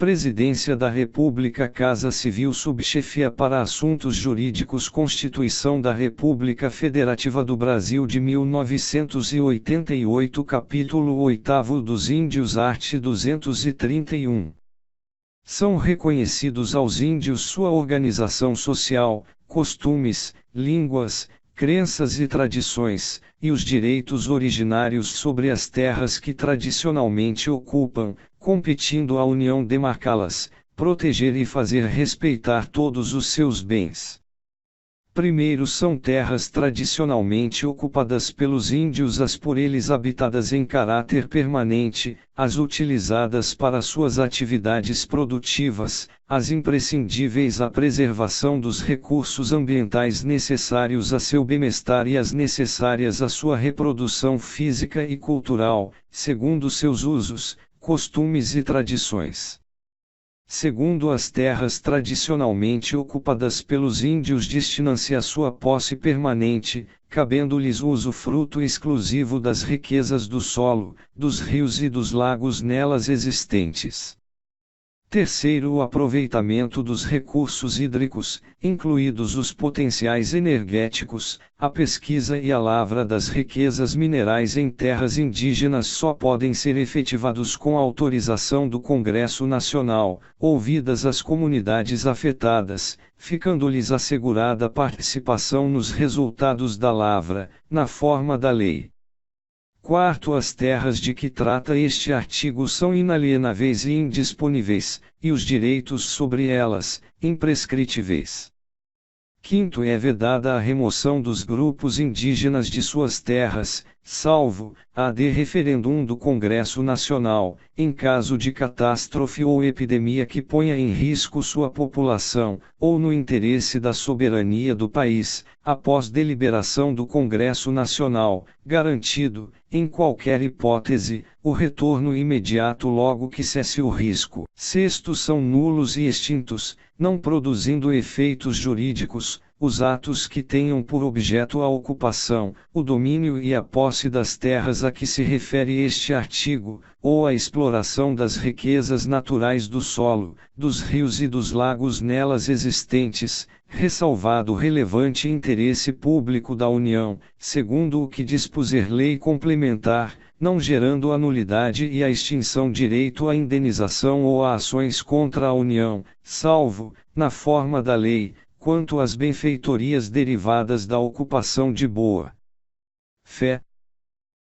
Presidência da República, Casa Civil, Subchefia para Assuntos Jurídicos, Constituição da República Federativa do Brasil de 1988, Capítulo 8 dos Índios, art. 231. São reconhecidos aos índios sua organização social, costumes, línguas, crenças e tradições, e os direitos originários sobre as terras que tradicionalmente ocupam, competindo à União demarcá-las, proteger e fazer respeitar todos os seus bens. Primeiro, são terras tradicionalmente ocupadas pelos índios, as por eles habitadas em caráter permanente, as utilizadas para suas atividades produtivas, as imprescindíveis à preservação dos recursos ambientais necessários a seu bem-estar e as necessárias à sua reprodução física e cultural, segundo seus usos, costumes e tradições. Segundo, as terras tradicionalmente ocupadas pelos índios destinam-se à sua posse permanente, cabendo-lhes o usufruto exclusivo das riquezas do solo, dos rios e dos lagos nelas existentes. Terceiro, o aproveitamento dos recursos hídricos, incluídos os potenciais energéticos, a pesquisa e a lavra das riquezas minerais em terras indígenas só podem ser efetivados com autorização do Congresso Nacional, ouvidas as comunidades afetadas, ficando-lhes assegurada participação nos resultados da lavra, na forma da lei. Quarto, as terras de que trata este artigo são inalienáveis e indisponíveis, e os direitos sobre elas, imprescritíveis. Quinto, é vedada a remoção dos grupos indígenas de suas terras, salvo, ad referendum do Congresso Nacional, em caso de catástrofe ou epidemia que ponha em risco sua população, ou no interesse da soberania do país, após deliberação do Congresso Nacional, garantido, em qualquer hipótese, o retorno imediato logo que cesse o risco. Sexto, são nulos e extintos, não produzindo efeitos jurídicos, os atos que tenham por objeto a ocupação, o domínio e a posse das terras a que se refere este artigo, ou a exploração das riquezas naturais do solo, dos rios e dos lagos nelas existentes, ressalvado o relevante interesse público da União, segundo o que dispuser lei complementar, não gerando a nulidade e a extinção direito à indenização ou a ações contra a União, salvo, na forma da lei, quanto às benfeitorias derivadas da ocupação de boa fé.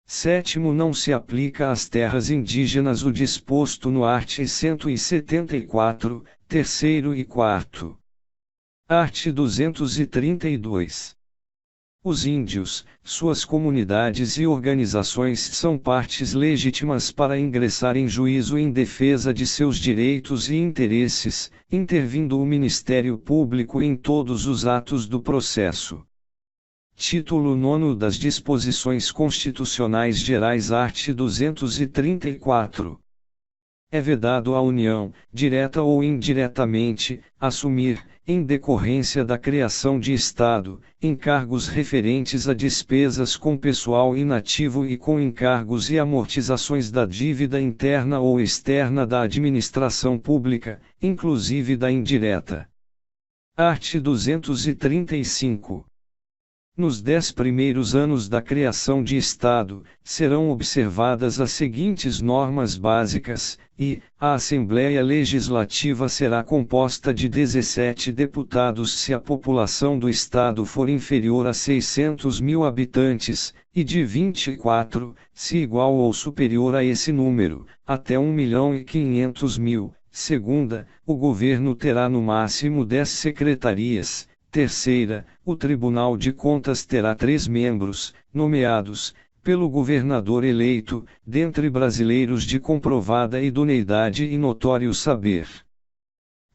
Sétimo, não se aplica às terras indígenas o disposto no art. 174, terceiro e quarto. Art. 232. Os índios, suas comunidades e organizações são partes legítimas para ingressar em juízo em defesa de seus direitos e interesses, intervindo o Ministério Público em todos os atos do processo. Título 9 das Disposições Constitucionais Gerais, art. 234. É vedado à União, direta ou indiretamente, assumir, em decorrência da criação de Estado, encargos referentes a despesas com pessoal inativo e com encargos e amortizações da dívida interna ou externa da administração pública, inclusive da indireta. Art. 235. Nos 10 primeiros anos da criação de Estado, serão observadas as seguintes normas básicas, e, a Assembleia Legislativa será composta de 17 deputados se a população do Estado for inferior a 600.000 habitantes, e de 24, se igual ou superior a esse número, até 1.500.000. Segunda, o governo terá no máximo 10 secretarias. Terceira, o Tribunal de Contas terá 3 membros, nomeados, pelo governador eleito, dentre brasileiros de comprovada idoneidade e notório saber.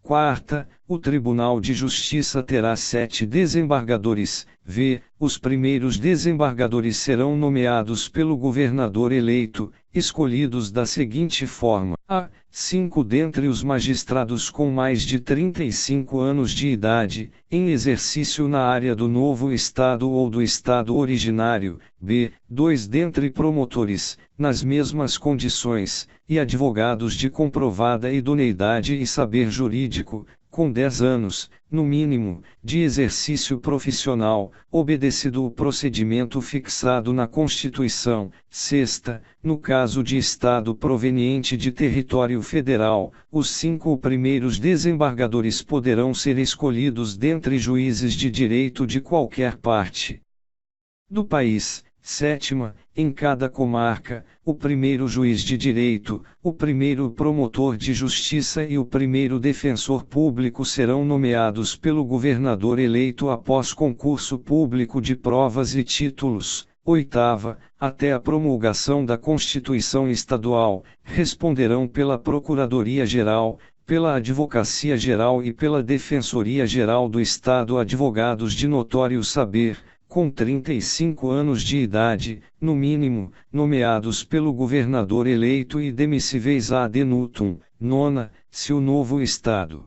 Quarta, o Tribunal de Justiça terá 7 desembargadores, os primeiros desembargadores serão nomeados pelo governador eleito, escolhidos da seguinte forma: a. 5 dentre os magistrados com mais de 35 anos de idade, em exercício na área do novo Estado ou do Estado originário; b. 2 dentre promotores, nas mesmas condições, e advogados de comprovada idoneidade e saber jurídico, com 10 anos, no mínimo, de exercício profissional, obedecido o procedimento fixado na Constituição; sexta, no caso de Estado proveniente de território federal, os 5 primeiros desembargadores poderão ser escolhidos dentre juízes de direito de qualquer parte do país; sétima, em cada comarca, o primeiro juiz de direito, o primeiro promotor de justiça e o primeiro defensor público serão nomeados pelo governador eleito após concurso público de provas e títulos; oitava, até a promulgação da Constituição Estadual, responderão pela Procuradoria-Geral, pela Advocacia Geral e pela Defensoria Geral do Estado advogados de notório saber, com 35 anos de idade, no mínimo, nomeados pelo governador eleito e demissíveis ad nutum; nona, se o novo Estado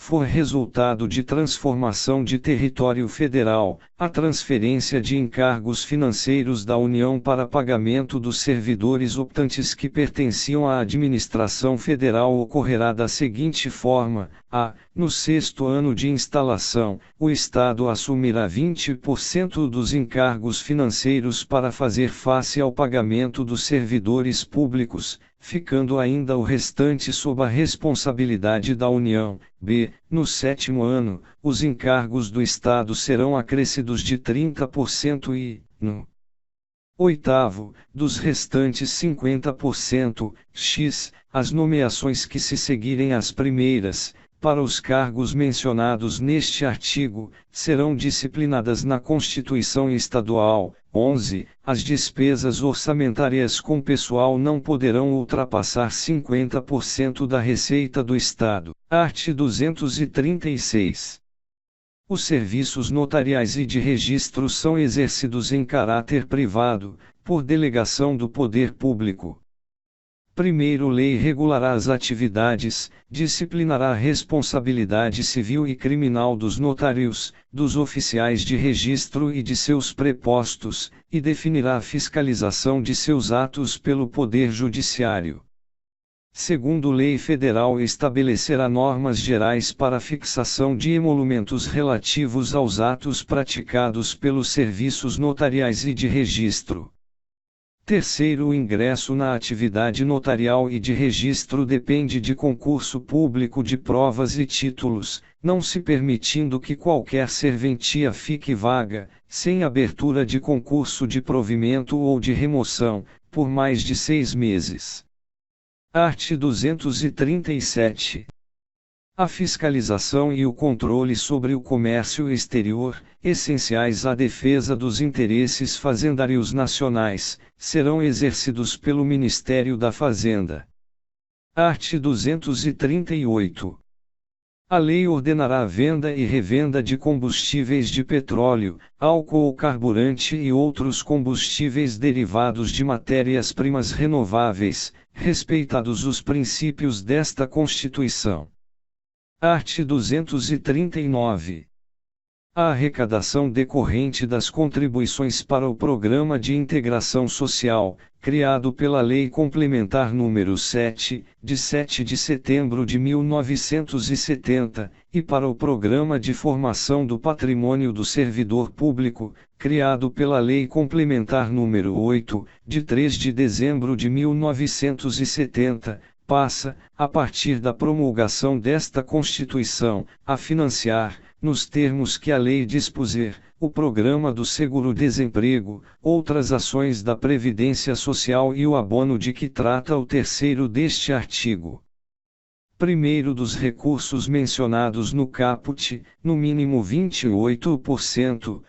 for resultado de transformação de território federal, a transferência de encargos financeiros da União para pagamento dos servidores optantes que pertenciam à administração federal ocorrerá da seguinte forma: a. No sexto ano de instalação, o Estado assumirá 20% dos encargos financeiros para fazer face ao pagamento dos servidores públicos, ficando ainda o restante sob a responsabilidade da União; b. No sétimo ano, os encargos do Estado serão acrescidos de 30% e, no oitavo, dos restantes 50%, x, as nomeações que se seguirem às primeiras, para os cargos mencionados neste artigo, serão disciplinadas na Constituição Estadual. 11. As despesas orçamentárias com pessoal não poderão ultrapassar 50% da receita do Estado. Art. 236. Os serviços notariais e de registro são exercidos em caráter privado, por delegação do poder público. Primeiro, lei regulará as atividades, disciplinará a responsabilidade civil e criminal dos notários, dos oficiais de registro e de seus prepostos, e definirá a fiscalização de seus atos pelo Poder Judiciário. Segundo, lei federal estabelecerá normas gerais para a fixação de emolumentos relativos aos atos praticados pelos serviços notariais e de registro. Terceiro, o ingresso na atividade notarial e de registro depende de concurso público de provas e títulos, não se permitindo que qualquer serventia fique vaga, sem abertura de concurso de provimento ou de remoção, por mais de 6 meses. Art. 237. A fiscalização e o controle sobre o comércio exterior, essenciais à defesa dos interesses fazendários nacionais, serão exercidos pelo Ministério da Fazenda. Art. 238. A lei ordenará a venda e revenda de combustíveis de petróleo, álcool ou carburante e outros combustíveis derivados de matérias-primas renováveis, respeitados os princípios desta Constituição. Art. 239. A arrecadação decorrente das contribuições para o Programa de Integração Social, criado pela Lei Complementar nº 7, de 7 de setembro de 1970, e para o Programa de Formação do Patrimônio do Servidor Público, criado pela Lei Complementar nº 8, de 3 de dezembro de 1970, passa, a partir da promulgação desta Constituição, a financiar, nos termos que a lei dispuser, o Programa do Seguro-Desemprego, outras ações da Previdência Social e o abono de que trata o terceiro deste artigo. Primeiro dos recursos mencionados no caput, no mínimo 28%,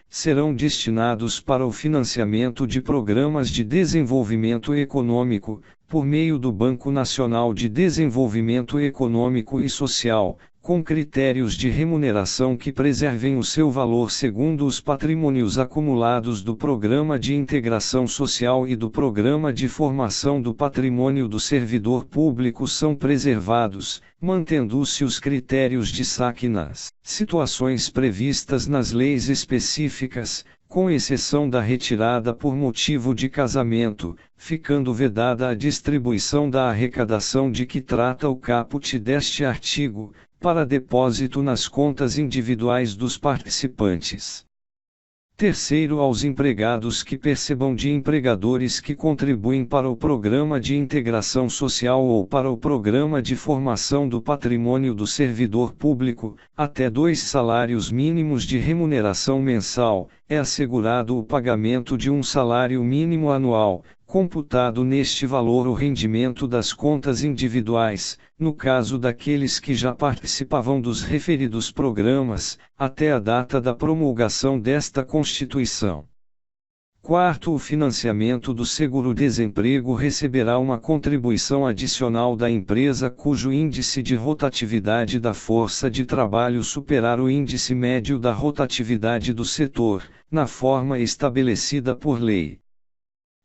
serão destinados para o financiamento de programas de desenvolvimento econômico, por meio do Banco Nacional de Desenvolvimento Econômico e Social, com critérios de remuneração que preservem o seu valor segundo os patrimônios acumulados do Programa de Integração Social e do Programa de Formação do Patrimônio do Servidor Público são preservados, mantendo-se os critérios de saque nas situações previstas nas leis específicas, com exceção da retirada por motivo de casamento, ficando vedada a distribuição da arrecadação de que trata o caput deste artigo, para depósito nas contas individuais dos participantes. Terceiro, aos empregados que percebam de empregadores que contribuem para o Programa de Integração Social ou para o Programa de Formação do Patrimônio do Servidor Público, até 2 salários mínimos de remuneração mensal, é assegurado o pagamento de um salário mínimo anual, computado neste valor o rendimento das contas individuais, no caso daqueles que já participavam dos referidos programas, até a data da promulgação desta Constituição. Quarto, o financiamento do seguro-desemprego receberá uma contribuição adicional da empresa cujo índice de rotatividade da força de trabalho superar o índice médio da rotatividade do setor, na forma estabelecida por lei.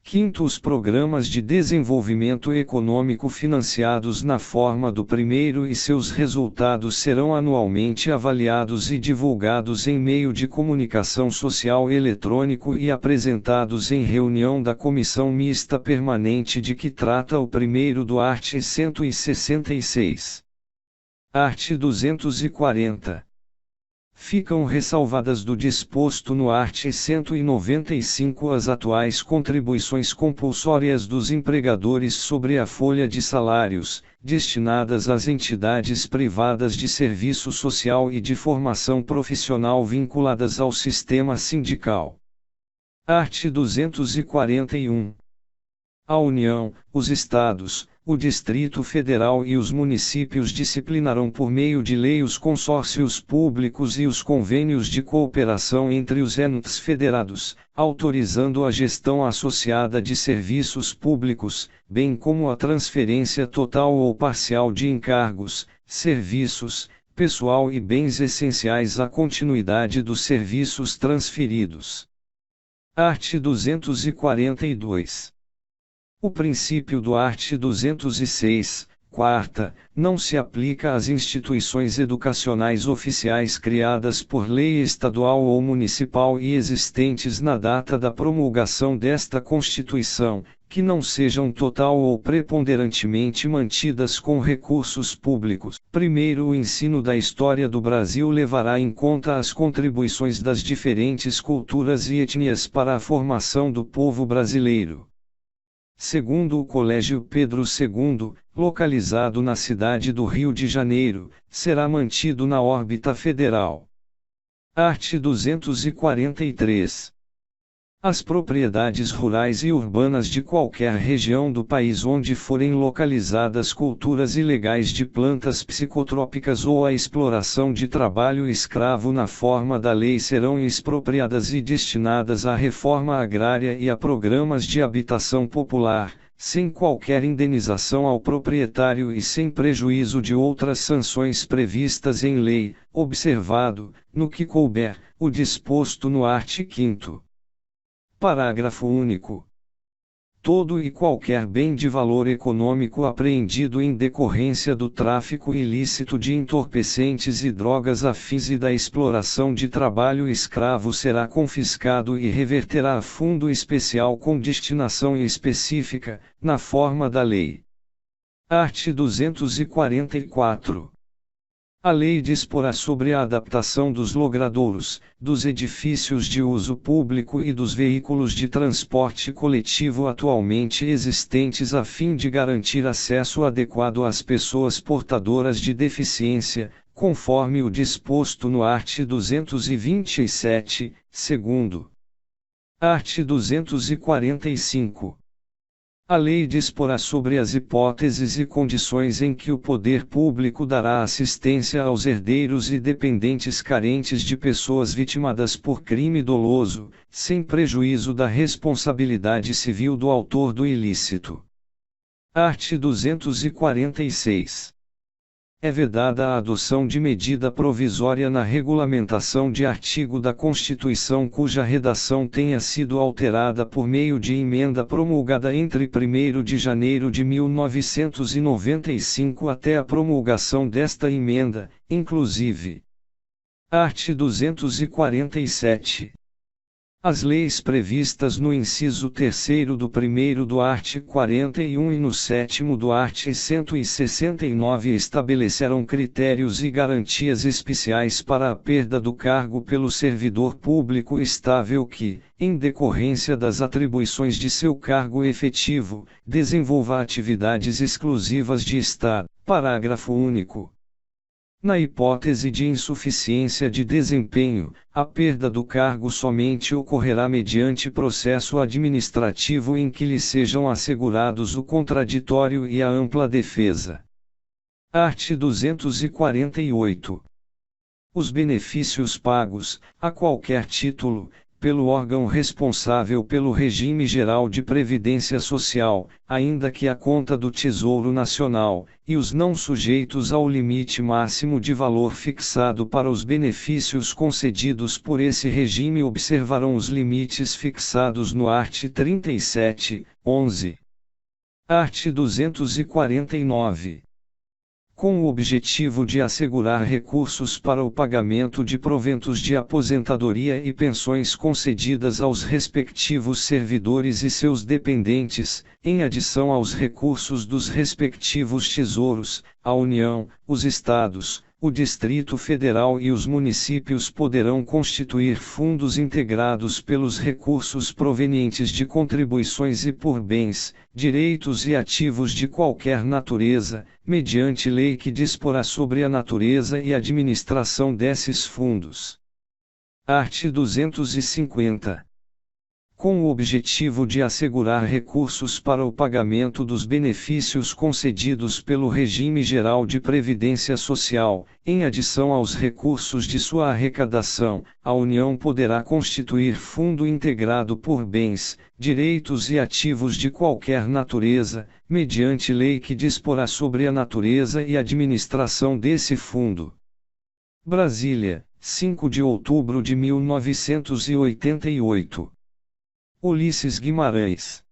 Quinto, os programas de desenvolvimento econômico financiados na forma do primeiro e seus resultados serão anualmente avaliados e divulgados em meio de comunicação social eletrônico e apresentados em reunião da Comissão Mista Permanente de que trata o primeiro do art. 166. Art. 240. Ficam ressalvadas do disposto no art. 195 as atuais contribuições compulsórias dos empregadores sobre a folha de salários, destinadas às entidades privadas de serviço social e de formação profissional vinculadas ao sistema sindical. Art. 241. A União, os Estados, o Distrito Federal e os municípios disciplinarão por meio de lei os consórcios públicos e os convênios de cooperação entre os entes federados, autorizando a gestão associada de serviços públicos, bem como a transferência total ou parcial de encargos, serviços, pessoal e bens essenciais à continuidade dos serviços transferidos. Art. 242. O princípio do art. 206, quarta, não se aplica às instituições educacionais oficiais criadas por lei estadual ou municipal e existentes na data da promulgação desta Constituição, que não sejam total ou preponderantemente mantidas com recursos públicos. Primeiro, o ensino da história do Brasil levará em conta as contribuições das diferentes culturas e etnias para a formação do povo brasileiro. Segundo, o Colégio Pedro II, localizado na cidade do Rio de Janeiro, será mantido na órbita federal. Art. 243. As propriedades rurais e urbanas de qualquer região do país onde forem localizadas culturas ilegais de plantas psicotrópicas ou a exploração de trabalho escravo na forma da lei serão expropriadas e destinadas à reforma agrária e a programas de habitação popular, sem qualquer indenização ao proprietário e sem prejuízo de outras sanções previstas em lei, observado, no que couber, o disposto no art. 5º. Parágrafo único. Todo e qualquer bem de valor econômico apreendido em decorrência do tráfico ilícito de entorpecentes e drogas a fins e da exploração de trabalho escravo será confiscado e reverterá a fundo especial com destinação específica, na forma da lei. Art. 244. A lei disporá sobre a adaptação dos logradouros, dos edifícios de uso público e dos veículos de transporte coletivo atualmente existentes a fim de garantir acesso adequado às pessoas portadoras de deficiência, conforme o disposto no art. 227, segundo. Art. 245. A lei disporá sobre as hipóteses e condições em que o poder público dará assistência aos herdeiros e dependentes carentes de pessoas vitimadas por crime doloso, sem prejuízo da responsabilidade civil do autor do ilícito. Art. 246. é vedada a adoção de medida provisória na regulamentação de artigo da Constituição cuja redação tenha sido alterada por meio de emenda promulgada entre 1º de janeiro de 1995 até a promulgação desta emenda, inclusive. Art. 247. As leis previstas no inciso 3º do 1º do art. 41 e no 7º do art. 169 estabelecerão critérios e garantias especiais para a perda do cargo pelo servidor público estável que, em decorrência das atribuições de seu cargo efetivo, desenvolva atividades exclusivas de Estado. Parágrafo único. Na hipótese de insuficiência de desempenho, a perda do cargo somente ocorrerá mediante processo administrativo em que lhe sejam assegurados o contraditório e a ampla defesa. Art. 248. Os benefícios pagos, a qualquer título, pelo órgão responsável pelo regime geral de previdência social, ainda que a conta do Tesouro Nacional, e os não sujeitos ao limite máximo de valor fixado para os benefícios concedidos por esse regime observarão os limites fixados no art. 37, 11. Art. 249. Com o objetivo de assegurar recursos para o pagamento de proventos de aposentadoria e pensões concedidas aos respectivos servidores e seus dependentes, em adição aos recursos dos respectivos tesouros, a União, os Estados, o Distrito Federal e os municípios poderão constituir fundos integrados pelos recursos provenientes de contribuições e por bens, direitos e ativos de qualquer natureza, mediante lei que disporá sobre a natureza e administração desses fundos. Art. 250. Com o objetivo de assegurar recursos para o pagamento dos benefícios concedidos pelo regime geral de previdência social, em adição aos recursos de sua arrecadação, a União poderá constituir fundo integrado por bens, direitos e ativos de qualquer natureza, mediante lei que disporá sobre a natureza e administração desse fundo. Brasília, 5 de outubro de 1988. Ulisses Guimarães.